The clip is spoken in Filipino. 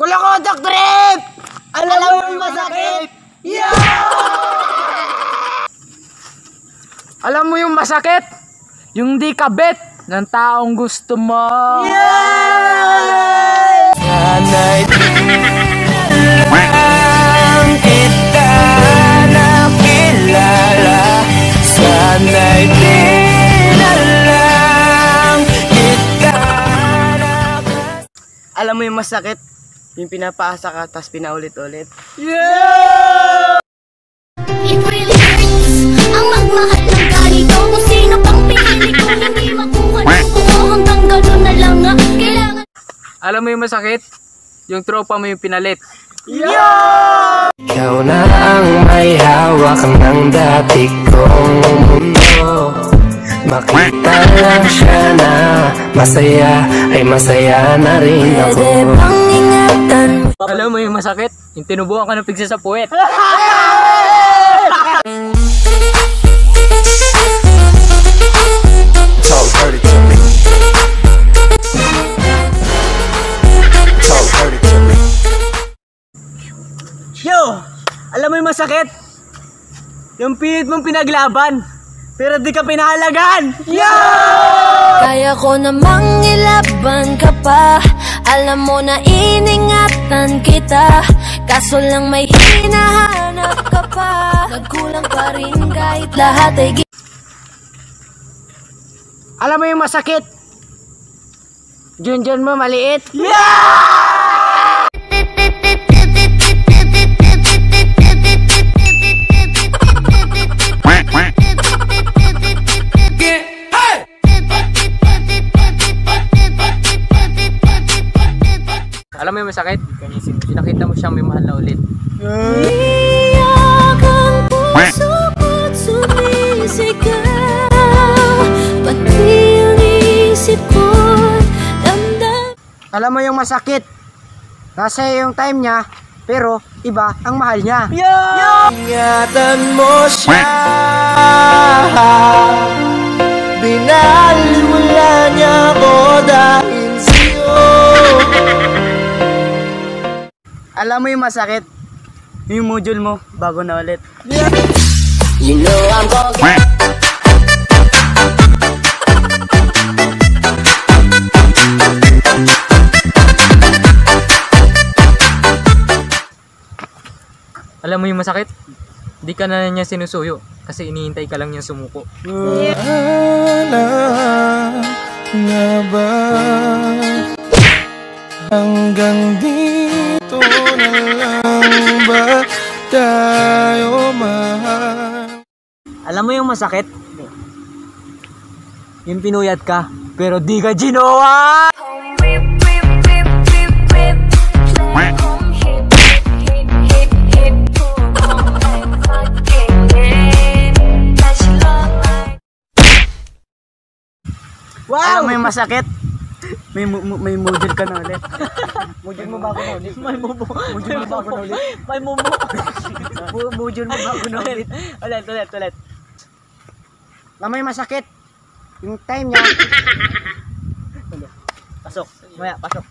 Kulakotok trip! Alam mo yung masakit? Yeah! Alam mo yung masakit? Yung di kabit ng taong gusto mo. Yeah! Sana'y lang kita nakilala. Sana'y di na lang kita Alam mo yung masakit? Yung pinapaasa ka tas pinaulit-ulit. Yeah! It really hurts ang magmahal ng ganito. Kung sino pang pinili ko hindi makuha ng buo. Hanggang gano'n na lang nga kailangan. Alam mo yung masakit? Yung tropa mo yung pinalit. Yeah! Ikaw na ang may hawak ng dati kong mundo. Makita lang siya na masaya, ay masaya na rin ako. Pwede bang ingatan mo? Alam mo yung masakit? Yung tinubuhan ka ng pigsa sa puwet. Talk dirty to me. Talk dirty to me. Yo! Alam mo yung masakit? Yung pilit mong pinaglaban, pero di ka pinahalagan! Yo! Kaya ko namang ilaban ka pa. Alam mo na iningatan kita. Kaso lang may hinahanap ka pa. Nagkulang pa rin kahit lahat ay Alam mo yung masakit? Junjun mo maliit? Alam mo yung masakit? Pinakita mo siyang may mahal na ulit. iyak ang puso ko't sumisigaw. Pati ang isip ko't damdam. Alam mo yung masakit? Nasa yung time niya, pero iba ang mahal niya. Ingatan mo siya. Binaliwala niya ako dahil sa'yo. Alam mo yung masakit? Yung module mo, bago na ulit. You know I'm gonna Alam mo yung masakit? Di ka na niya sinusuyo kasi inihintay ka lang niya sumuko. Wala na ba? Hanggang dito na lang ba tayo mahal? Alam mo yung masakit? Yung pinuyat ka, pero di ka ginawa! Wow! Alam mo yung masakit? May module ka na ulit. Module mo bago na ulit. May mubo. Module mo bago na ulit. May mubo. Module mo bago na ulit. Ulit. Alam mo yung masakit? Yung time niya. Pasok. Maya, pasok.